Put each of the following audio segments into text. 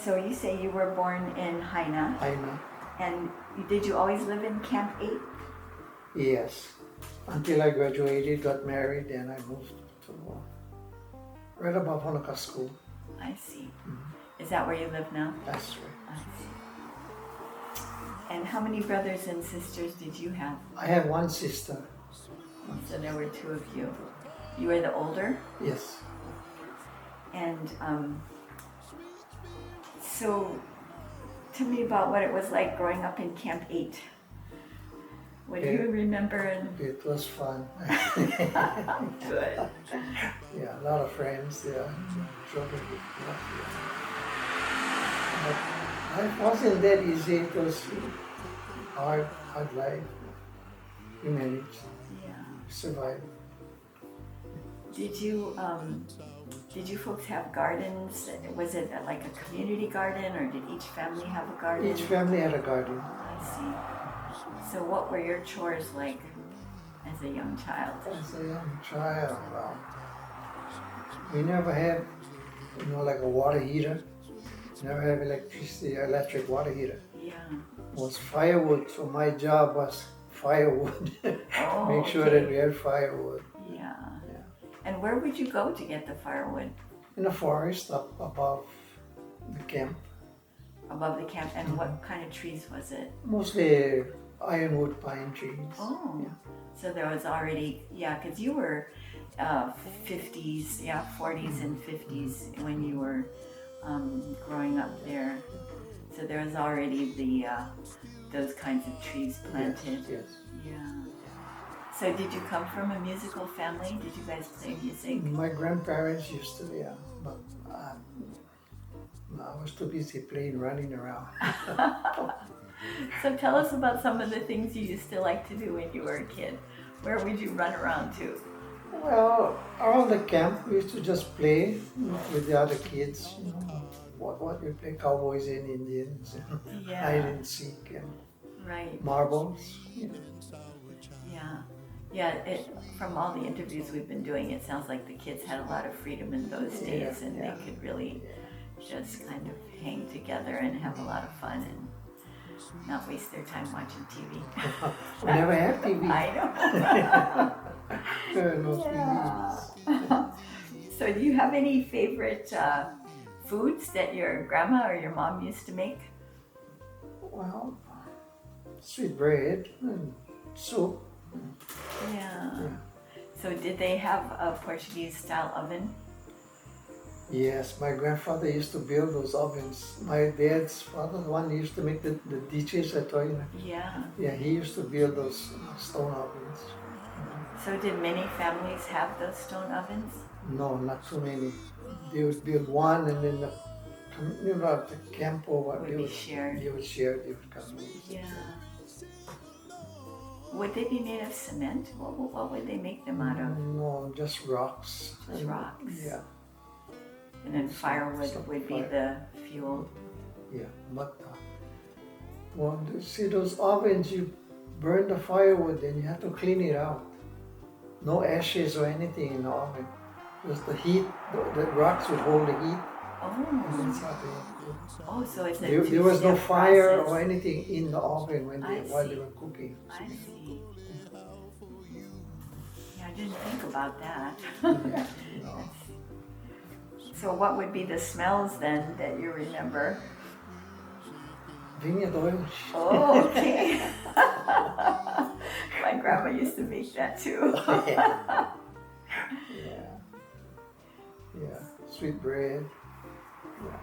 so you say you were born in Haina. Haina. And did you always live in Camp 8? Yes. Until I graduated, got married, and I moved to right above Honokaʻa School. I see. Mm-hmm. Is that where you live now? That's right. I see. And how many brothers and sisters did you have? I have one sister. So there were two of you. You were the older? Yes. And so tell me about what it was like growing up in Camp 8. What do you remember? It was fun. Good. Yeah, a lot of friends there. Children. But life wasn't that easy. It was hard life. We managed. Yeah. Survived. Did you folks have gardens? Was it like a community garden, or did each family have a garden? Each family had a garden. I see. So what were your chores like as a young child? As a young child, well, we never had, like a water heater. Never had electric water heater. Yeah. It was firewood, so my job was firewood. Oh, Make sure that we had firewood. Yeah. And where would you go to get the firewood? In the forest up above the camp. Above the camp, and what kind of trees was it? Mostly ironwood pine trees. Oh, yeah. So there was already, because you were 50s, 40s and 50s when you were growing up there. So there was already those kinds of trees planted. Yes. Yeah. So did you come from a musical family? Did you guys play music? My grandparents used to, but I was too busy running around. So tell us about some of the things you used to like to do when you were a kid. Where would you run around to? Well, around the camp, we used to just play with the other kids. What we play, cowboys and Indians, hide and seek, and marbles. Yeah. From all the interviews we've been doing, it sounds like the kids had a lot of freedom in those days, and they could really just kind of hang together and have a lot of fun and not waste their time watching TV. We never had TV. I know. No TVs. So do you have any favorite foods that your grandma or your mom used to make? Well, sweet bread and soup. Yeah. So did they have a Portuguese-style oven? Yes, my grandfather used to build those ovens. My dad's father, the one who used to make the dishes, I told you. Yeah. Yeah, he used to build those stone ovens. So did many families have those stone ovens? No, not too many. They would build one, and then the camp or what Would be shared. They would share. They would come. Yeah. Would they be made of cement? What would they make them out of? No, just rocks. Just rocks. Yeah. And then firewood would be the fuel. Yeah, but see those ovens, you burn the firewood, then you have to clean it out. No ashes or anything in the oven. Just the heat, the rocks would hold the heat. Oh, so it's there was no fire process. or anything in the oven while they were cooking. I see. Yeah, I didn't think about that. Yeah, no. So what would be the smells then that you remember? Vineyard oil. Oh, okay. My grandma used to make that too. Yeah. Sweet bread. Yeah.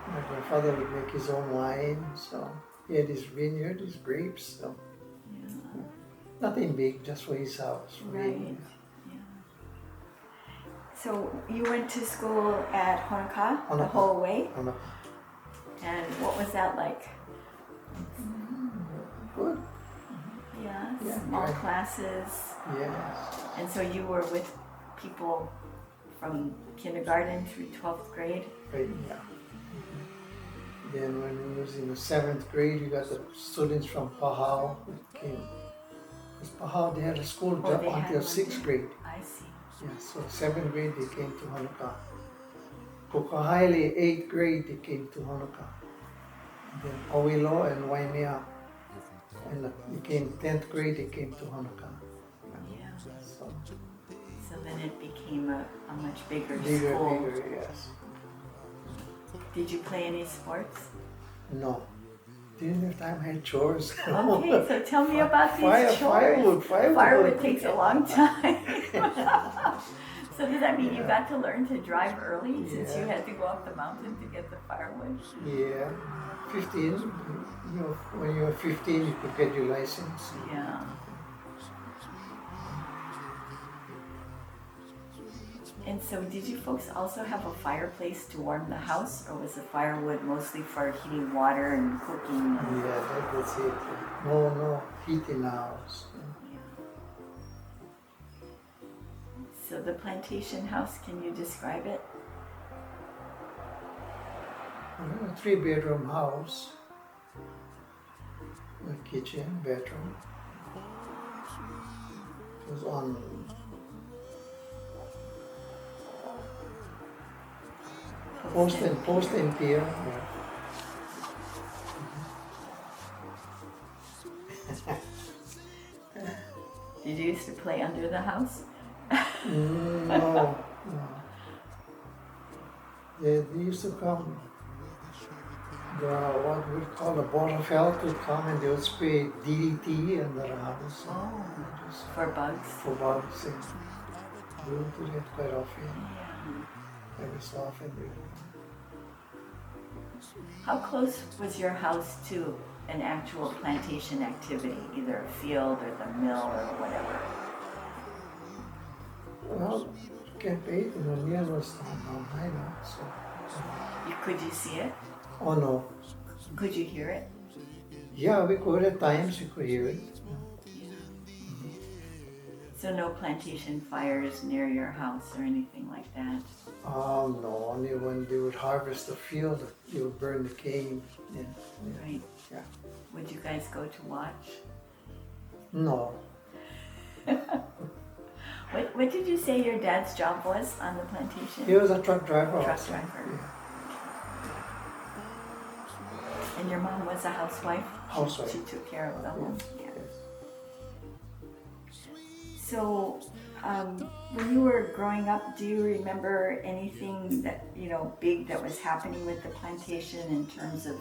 My grandfather would make his own wine, so he had his vineyard, his grapes. So nothing big, just for his house. Right. So you went to school at Honokaʻa the whole way? And what was that like? Good. Yeah, small classes. Yes. And so you were with people from kindergarten through 12th grade? Right, yeah. Then when we was in the 7th grade, you got the students from Pahau who came. Because Pahau, they had a school until 6th grade. I see. Yeah, so 7th grade they came to Honokaʻa. Pukahaile, 8th grade, they came to Honokaʻa. Then Awilo and Waimea, and they came 10th grade, they came to Honokaʻa. Yeah. So then it became a much bigger school. Bigger, yes. Did you play any sports? No. Didn't have time, I had chores. Okay, so tell me about these chores. Firewood takes a long time. So does that mean you got to learn to drive early since you had to go up the mountain to get the firewood? Yeah, 15. You know, when you were 15, you could get your license. Yeah. And so did you folks also have a fireplace to warm the house, or was the firewood mostly for heating water and cooking? Yeah, that was it. No heat in the house. So the plantation house, can you describe it? A 3-bedroom house. A kitchen, bedroom. It was on Post and Pierre. Did you used to play under the house? No. They used to come, what we call the Borderfeld would come and they would spray DDT under the house. Oh, for bugs? For bugs, and we would do that quite often. Every so often. How close was your house to an actual plantation activity, either a field or the mill or whatever? Well, Camp 8 in O'Neill was on high now, so. Could you see it? Oh no. Could you hear it? Yeah, we could at times, we could hear it. So no plantation fires near your house or anything like that? No, only when they would harvest the field, they would burn the cane. Right. Yeah. Would you guys go to watch? No. What did you say your dad's job was on the plantation? He was a truck driver. Truck driver. Yeah. And your mom was a housewife? Housewife. She took care of the home. Yeah. Yes. So, when you were growing up, do you remember anything that, big that was happening with the plantation in terms of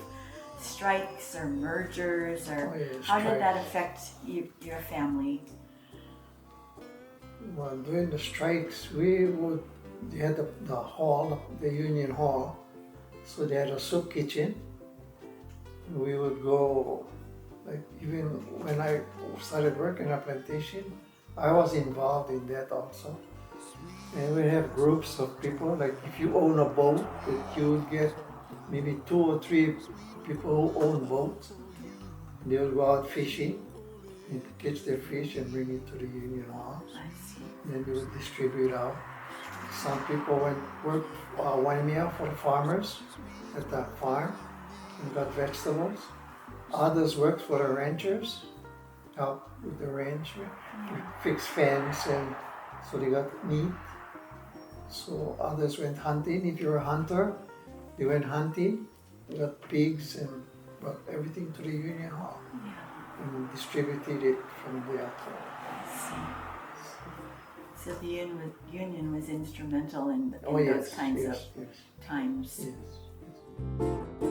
strikes or mergers, or how did that affect your family? Well, during the strikes, they had the hall, the union hall, so they had a soup kitchen. We would go, like even when I started working at plantation, I was involved in that also. And we have groups of people, like if you own a boat, that you would get maybe 2 or 3 people who own boats. They would go out fishing and catch their fish and bring it to the union hall. I see. Then they would distribute out. Some people worked 1 meal for the farmers at the farm and got vegetables. Others worked for the ranchers, helped with the ranch, fix fence, and so they got meat. So others went hunting. If you're a hunter, they went hunting, got pigs and brought everything to the union hall and distributed it from there. So the union was instrumental in Yes, those kinds of yes. times. Yes.